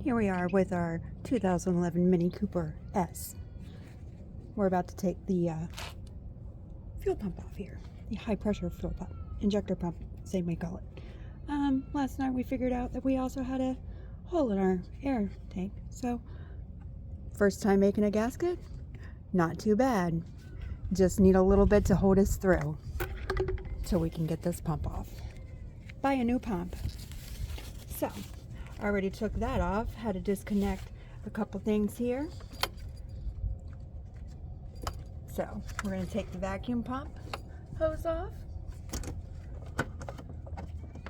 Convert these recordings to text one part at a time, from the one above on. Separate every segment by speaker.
Speaker 1: Here we are with our 2011 Mini Cooper S. We're about to take the fuel pump off here. The high pressure fuel pump. Injector pump, same way call it. Last night we figured out that we also had a hole in our air tank. So, first time making a gasket? Not too bad. Just need a little bit to hold us through till we can get this pump off. Buy a new pump. So, I already took that off. Had to disconnect a couple things here. So, we're going to take the vacuum pump hose off.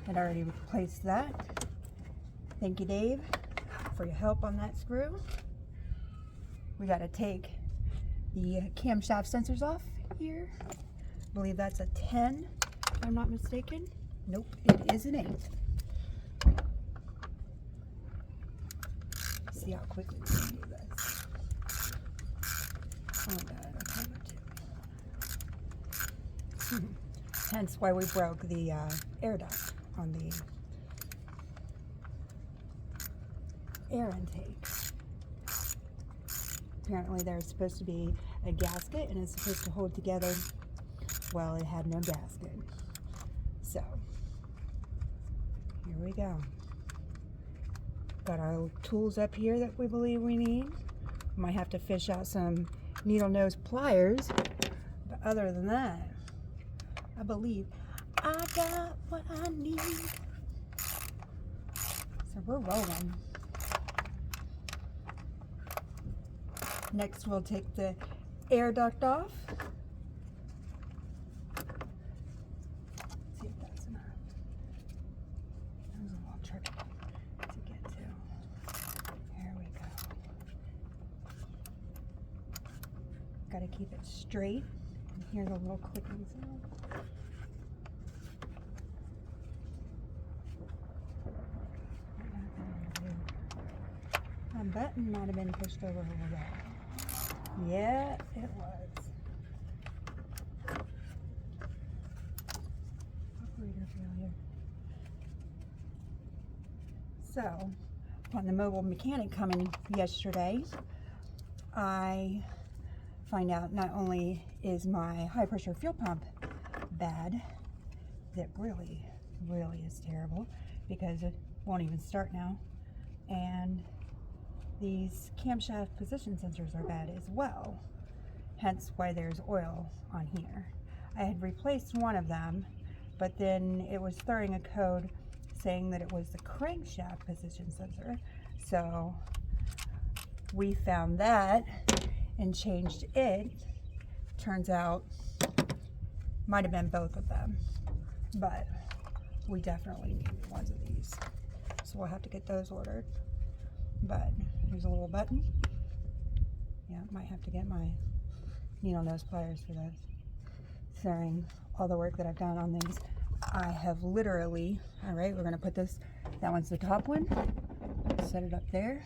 Speaker 1: I'd already replaced that. Thank you, Dave, for your help on that screw. We got to take the camshaft sensors off here. I believe that's a 10, if I'm not mistaken. Nope, it is an 8. See how quickly we can do this. Oh god, okay. Hence why we broke the air duct on the air intake. Apparently there's supposed to be a gasket and it's supposed to hold together. Well, it had no gasket. So, here we go. Got our tools up here that we believe we need. Might have to fish out some needle nose pliers. But other than that, I believe I got what I need. So we're rolling. Next we'll take the air duct off. See if that's enough. That was a little tricky to get to. There we go. Gotta keep it straight. And hear the little clicking sound. My button might have been pushed over a little bit. Yeah, it was. Operator failure. So, upon the mobile mechanic coming yesterday, I find out not only is my high pressure fuel pump bad, that really is terrible because it won't even start now, and these camshaft position sensors are bad as well, hence why there's oil on here. I had replaced one of them, but then it was throwing a code saying that it was the crankshaft position sensor. So we found that and changed it. Turns out might have been both of them, but we definitely need ones of these. So we'll have to get those ordered. But here's a little button. Yeah, might have to get my needle nose pliers for this. Considering all the work that I've done on these, I have literally, all right, we're gonna put this, that one's the top one, set it up there.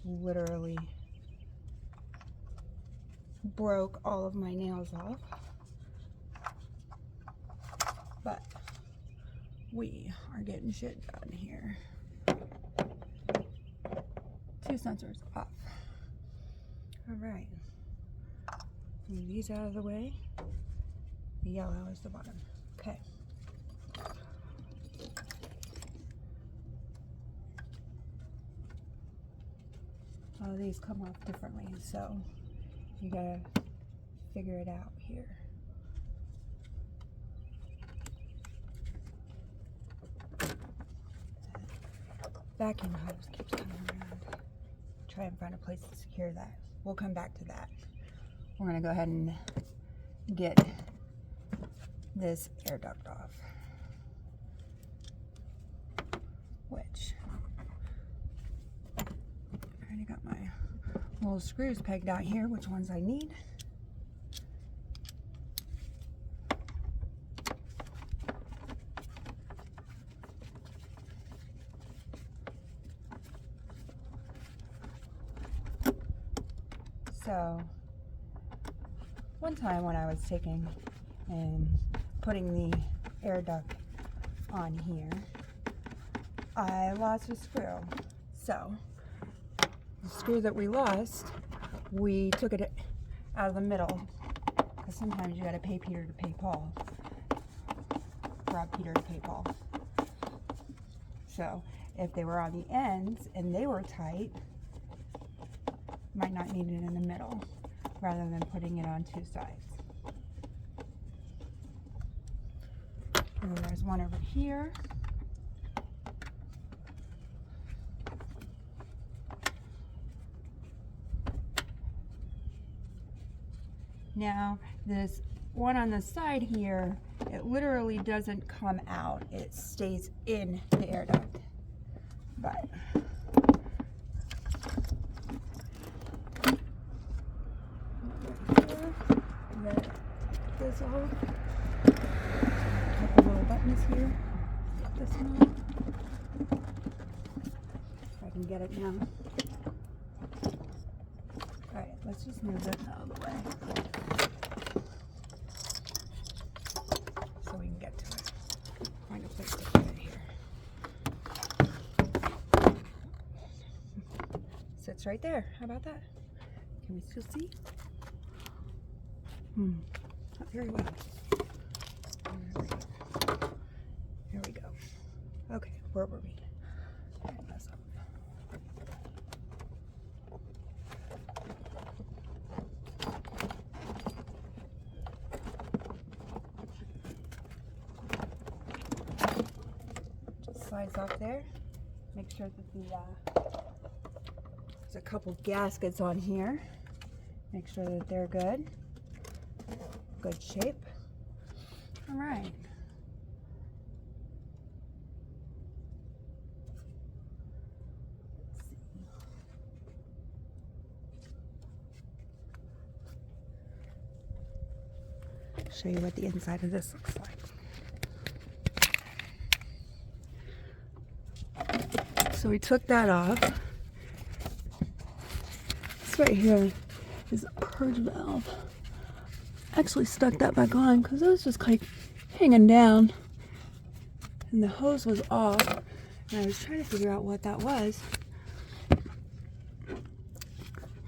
Speaker 1: Literally broke all of my nails off. But we are getting shit done here. 2 sensors off. All right. Move these out of the way. The yellow is the bottom. Okay. All of these come off differently, so you gotta figure it out here. Vacuum hose keeps coming around. Try and find a place to secure that. We'll come back to that. We're going to go ahead and get this air duct off, which I already got my little screws pegged out here, which ones I need. So, one time when I was taking and putting the air duct on here, I lost a screw. So the screw that we lost, we took it out of the middle, because sometimes you gotta pay Peter to pay Paul. Rob Peter to pay Paul. So if they were on the ends and they were tight, might not need it in the middle, rather than putting it on two sides. And there's one over here. Now, this one on the side here, it literally doesn't come out. It stays in the air duct. But this off. Couple little buttons here. This one. If I can get it now. Alright, let's just move this out of the way, so we can get to it. Find a place to put it here. Sits right there. How about that? Can we still see? Not very well. There we go. Okay, where were we? Mess up. Just slides off there. Make sure that there's a couple gaskets on here. Make sure that they're good. Good shape. All right. Show you what the inside of this looks like. So we took that off. This right here is a purge valve. Actually stuck that back on because it was just like hanging down and the hose was off, and I was trying to figure out what that was.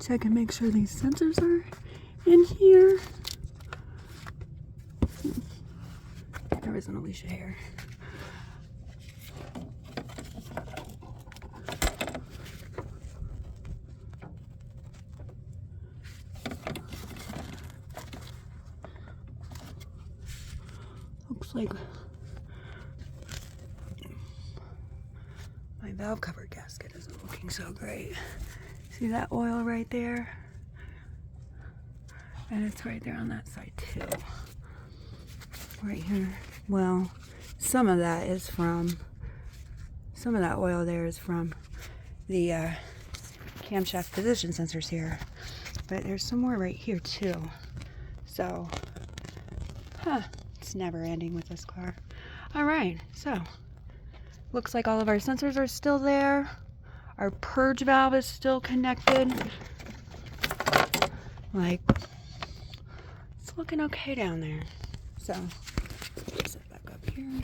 Speaker 1: Check and make sure these sensors are in here. There isn't Alicia hair. Looks like my valve cover gasket isn't looking so great. See that oil right there? And it's right there on that side too. Right here. Well, some of that oil there is from the camshaft position sensors here. But there's some more right here too. So, it's never ending with this car. Alright, so looks like all of our sensors are still there. Our purge valve is still connected. Like, it's looking okay down there. So, set it back up here.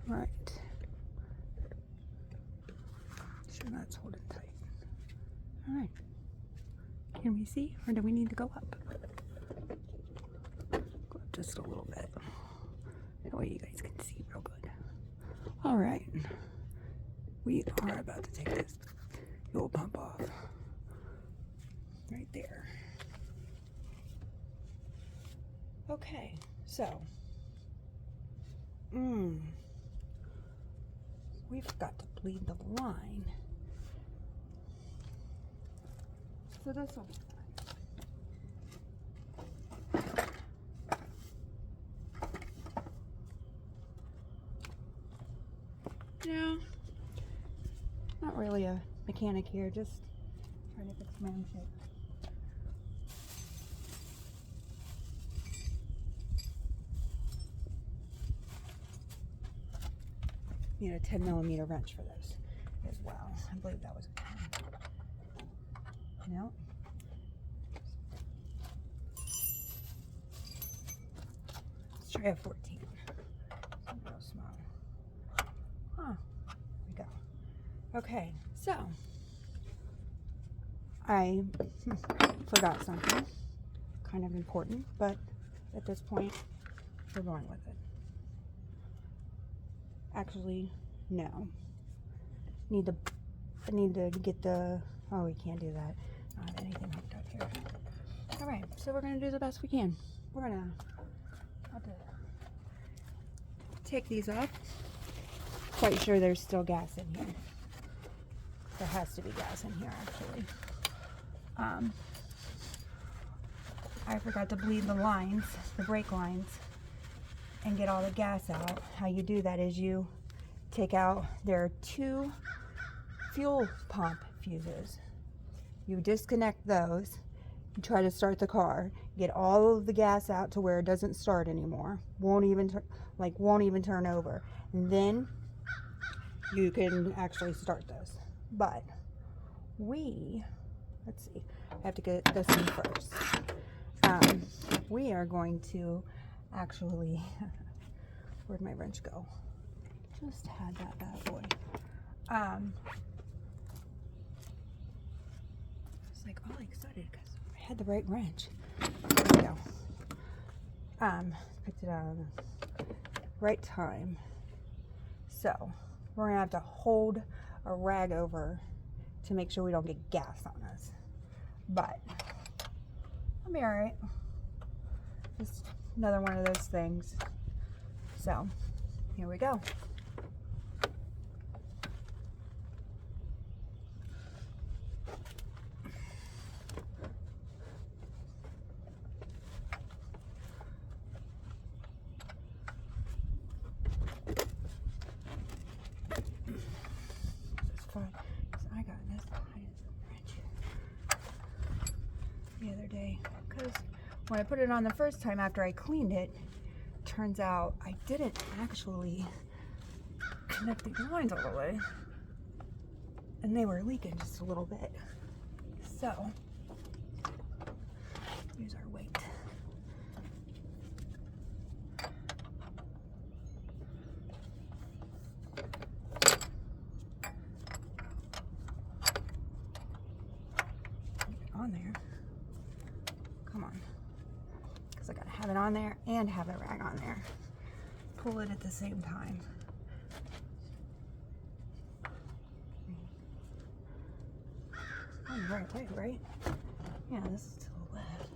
Speaker 1: Right. Sure that's holding tight. All right. Can we see, or do we need to go up? Go up just a little bit. That way you guys can see real good. All right. We are about to take this fuel pump off. Right there. Okay, so. We've got to bleed the line. So this will be fine. Yeah, not really a mechanic here, just trying to fix my own shit. need a 10mm wrench for those as well. I believe that was a 10. No. Let's try a 14. Real small. Huh. There we go. Okay, so I forgot something kind of important, but at this point we're going with it. Actually, no. I need to get the, oh, we can't do that. I don't have anything hooked up here. All right, so we're gonna do the best we can. We're gonna have to take these off. Quite sure there's still gas in here. There has to be gas in here, actually. I forgot to bleed the lines, the brake lines, and get all the gas out. How you do that is you take out, there are 2 fuel pump fuses. You disconnect those, you try to start the car, get all of the gas out to where it doesn't start anymore, won't even turn over, and then you can actually start this. But let's see, I have to get this in first. We are going to actually, where'd my wrench go? Just had that bad boy. I was like all excited because I had the right wrench. There we go. Picked it out on the right time. So we're gonna have to hold a rag over to make sure we don't get gas on us. But I'll be all right. Just another one of those things. So here we go. This is fun because I got this wrench the other day, because when I put it on the first time after I cleaned it, turns out I didn't actually connect the lines all the way, and they were leaking just a little bit. So use our weight. On there. Come on. Because I gotta have it on there and have the rag on there. Pull it at the same time. Oh, right way, right? Yeah, this is to the left.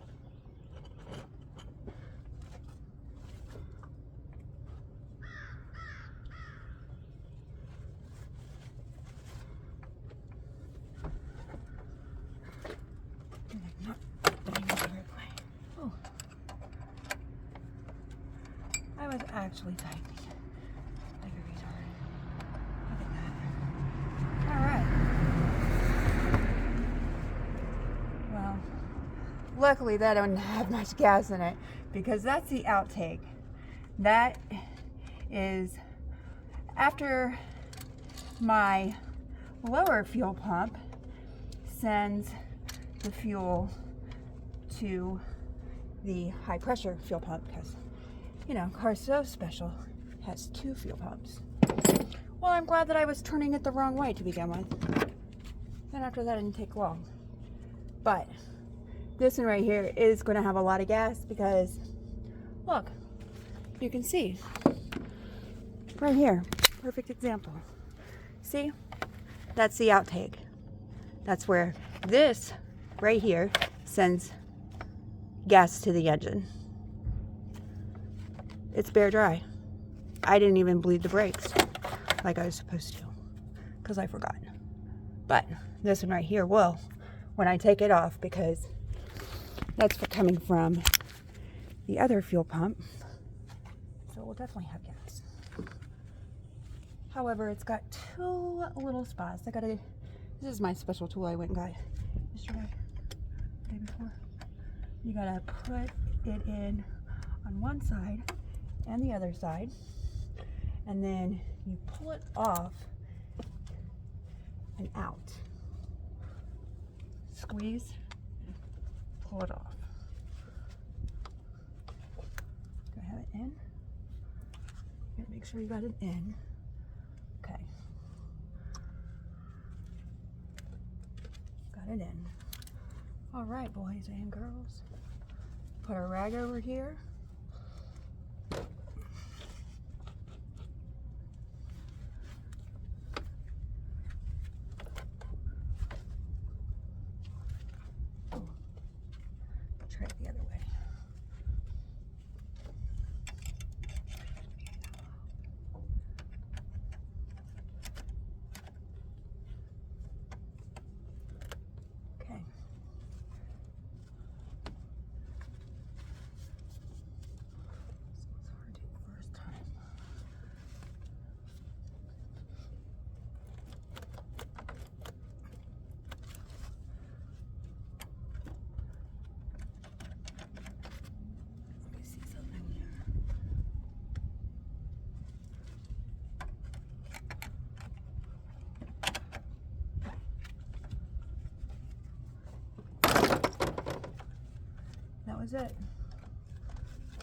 Speaker 1: Oh. I was actually typing like a retard. Look at that. Alright. Well, luckily that doesn't have much gas in it, because that's the outtake. That is after my lower fuel pump sends the fuel to the high pressure fuel pump, because, you know, car's so special, has 2 fuel pumps. Well, I'm glad that I was turning it the wrong way to begin with. And after that, it didn't take long. But this one right here is going to have a lot of gas, because look, you can see right here, perfect example. See, that's the outtake. That's where this right here sends gas to the engine. It's bare dry. I didn't even bleed the brakes like I was supposed to, because I forgot. But this one right here will, when I take it off, because that's coming from the other fuel pump, so it will definitely have gas. However, it's got 2 little spots. This is my special tool I went and got yesterday, the day before. You gotta put it in on one side and the other side, and then you pull it off and out. Squeeze, pull it off. Do I have it in? You gotta make sure you got it in. Okay. Got it in. All right, boys and girls. Put a rag over here. Try it the other way. Okay. This was hard to do the first time. Let me see something here. That was it.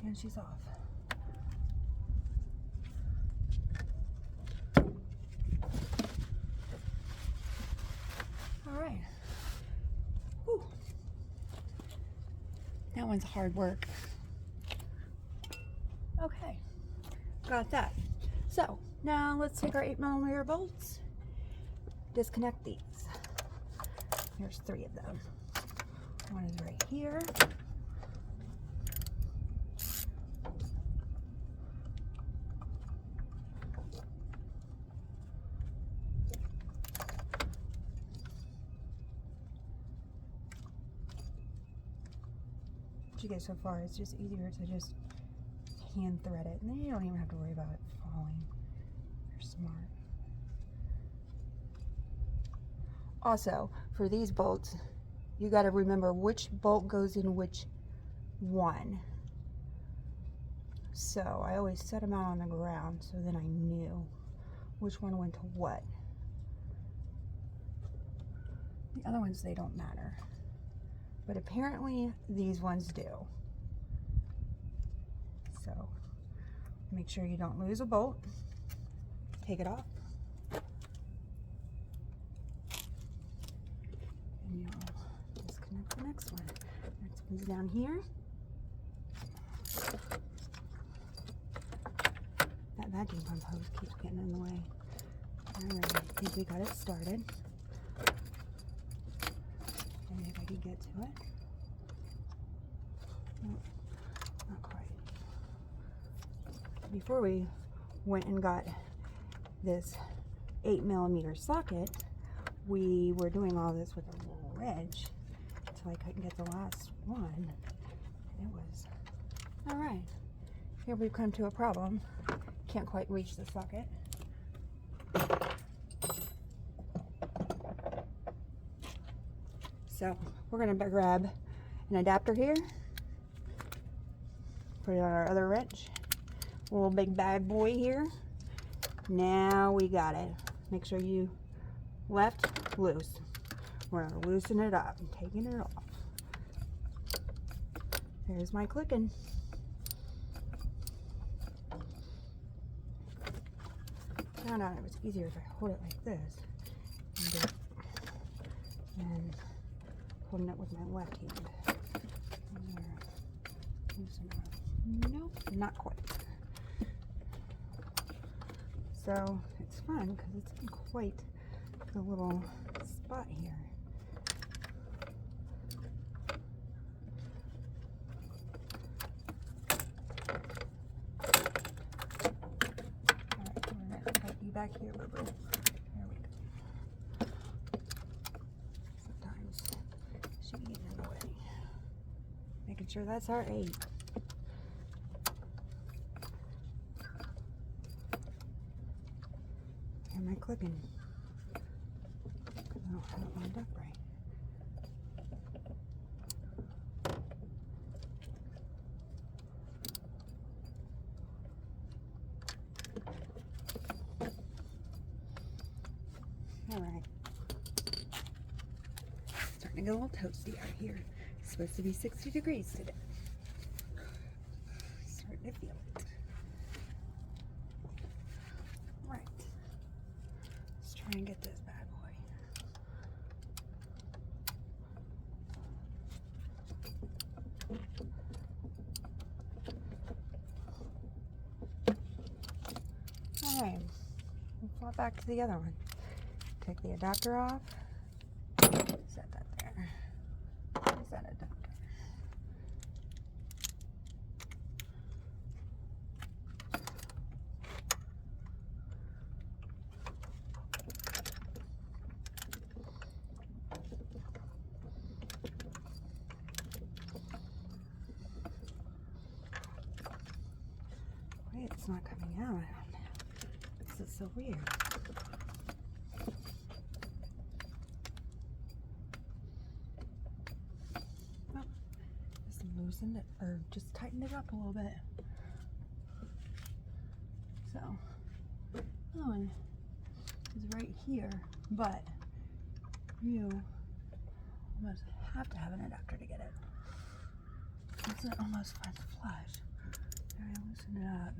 Speaker 1: And she's off. All right. Whew. That one's hard work. Okay, got that. So now let's take our 8mm bolts, disconnect these. There's 3 of them. One is right here. What you get so far, it's just easier to just hand thread it, and then you don't even have to worry about it falling. You're smart. Also, for these bolts, you got to remember which bolt goes in which one. So I always set them out on the ground so then I knew which one went to what. The other ones, they don't matter. But apparently these ones do. So make sure you don't lose a bolt. Take it off. And you'll disconnect the next one. Next one's down here. That vacuum pump hose keeps getting in the way. Alright, I think we got it started. And if I could get to it. Nope, not quite. Before we went and got this 8mm socket, we were doing all this with a little wrench until I couldn't get the last one. And it was, all right, here we've come to a problem. Can't quite reach the socket. So we're gonna grab an adapter here, put it on our other wrench, a little big bad boy here. Now we got it. Make sure you left, loose. We're gonna loosen it up and taking it off. There's my clicking. Found out it was easier if I hold it like this and holding it with my left hand. Nope, not quite. So it's fun because it's in quite the little spot here. Alright, we're going to put you back here, boo boo. There we go. Sometimes she can get in the way. Making sure that's our 8. Am I clicking? I don't have it lined up right. get a little toasty out here. It's supposed to be 60 degrees today. Starting to feel it. Right. Let's try and get this bad boy. Alright. We'll flop back to the other one. Take the adapter off. Set that there. Where's that adapter? Wait, it's not coming out. This is so weird. Well, just loosened it, or just tightened it up a little bit. So, that one is right here, but you almost have to have an adapter to get it. Once it almost finds flush, there, I loosen it up.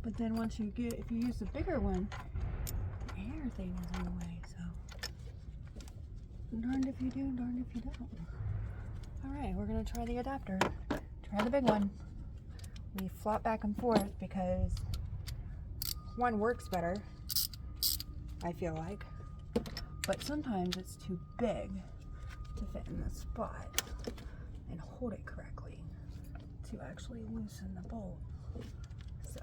Speaker 1: But then once you get, if you use the bigger one, the air thing is in the way, so darned if you do, darned if you don't. Alright, we're going to try the adapter. Try the big one. We flop back and forth because one works better, I feel like, but sometimes it's too big to fit in the spot and hold it correctly to actually loosen the bolt. So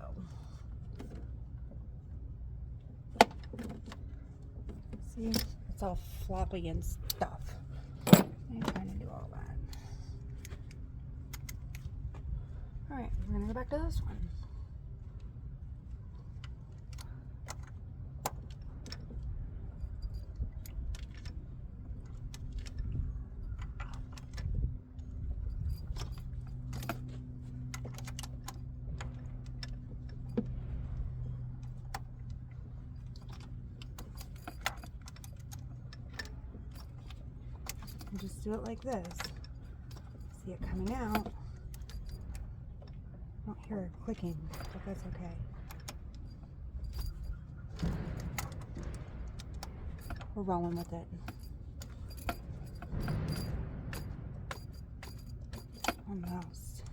Speaker 1: see, it's all floppy and stuff. I'm trying to do all that. Alright, we're gonna go back to this one. And just do it like this. See it coming out. I don't hear it clicking, but that's okay. We're rolling with it. Almost.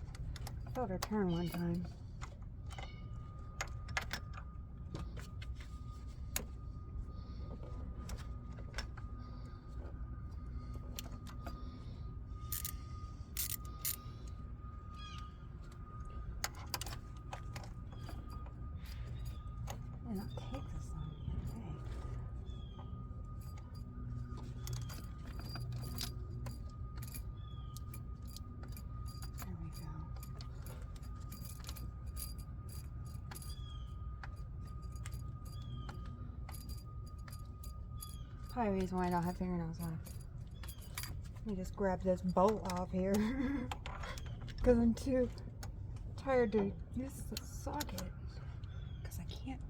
Speaker 1: Felt her turn one time. And I'll take this on the other day. There we go. Probably the reason why I don't have fingernails left. Let me just grab this bolt off here because I'm too tired to use the socket because I can't.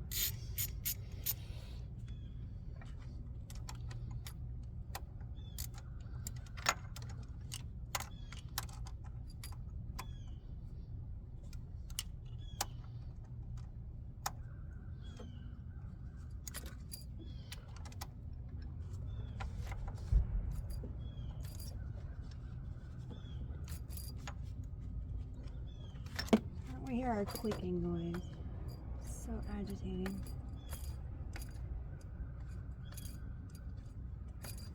Speaker 1: We hear our clicking noise. So agitating.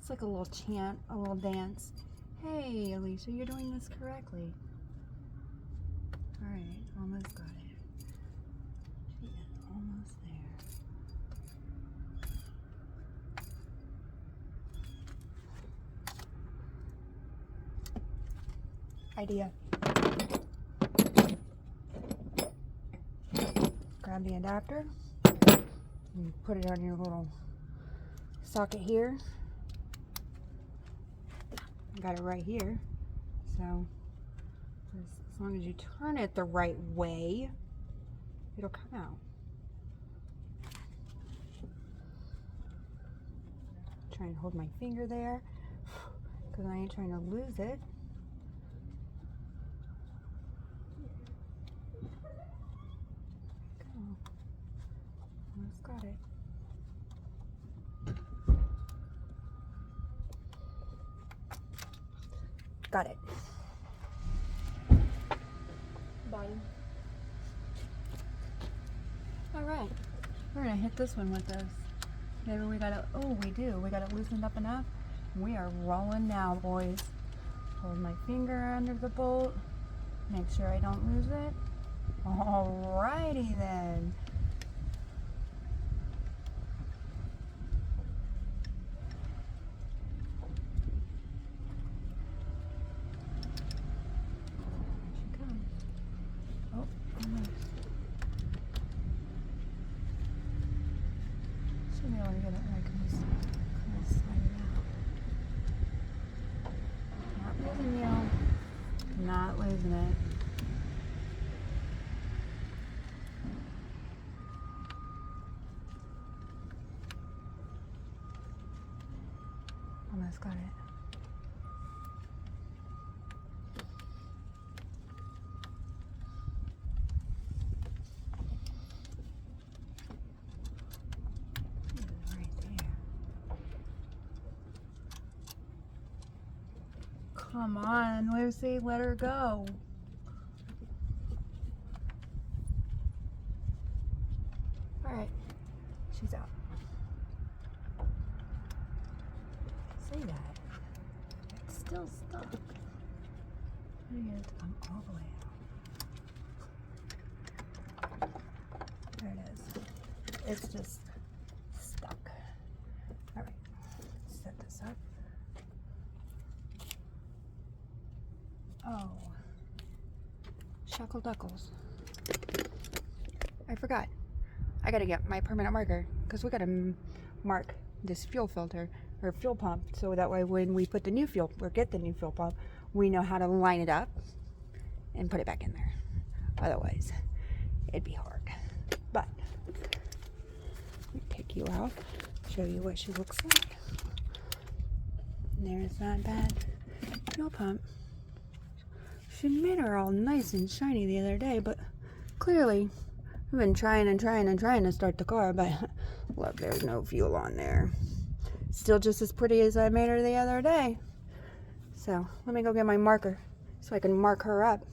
Speaker 1: It's like a little chant, a little dance. Hey, Alicia, you're doing this correctly. Alright, almost got it. She is almost there. Idea. Grab the adapter and put it on your little socket here. Got it right here. So as long as you turn it the right way, it'll come out. Trying to hold my finger there because I ain't trying to lose it. Go. Almost got it. Got it. Bottom. All right, we're gonna hit this one with this. Maybe we gotta, oh, we do. We gotta loosen it up enough. We are rolling now, boys. Hold my finger under the bolt. Make sure I don't lose it. Alrighty then. Maybe I want to get it like this. Kind of slide it out. Not losing you. Not losing it. Almost got it. Come on, Lucy, let her go. All right, she's out. See that? It's still stuck. I get it to come all the way out. There it is. It's just stuck. All right, set this up. Oh, shuckle-duckles. I forgot. I gotta get my permanent marker because we gotta mark this fuel filter or fuel pump so that way when we put the new fuel or get the new fuel pump, we know how to line it up and put it back in there. Otherwise, it'd be hard. But let me take you out, show you what she looks like. There's that bad fuel pump. She made her all nice and shiny the other day, but clearly I've been trying to start the car, but look, there's no fuel on there. Still just as pretty as I made her the other day. So let me go get my marker so I can mark her up.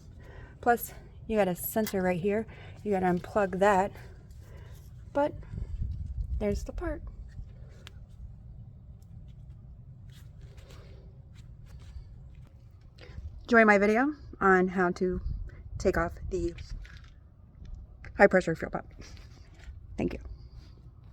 Speaker 1: Plus, you got a sensor right here. You got to unplug that. But there's the part. Enjoy my video on how to take off the high pressure fuel pump. Thank you.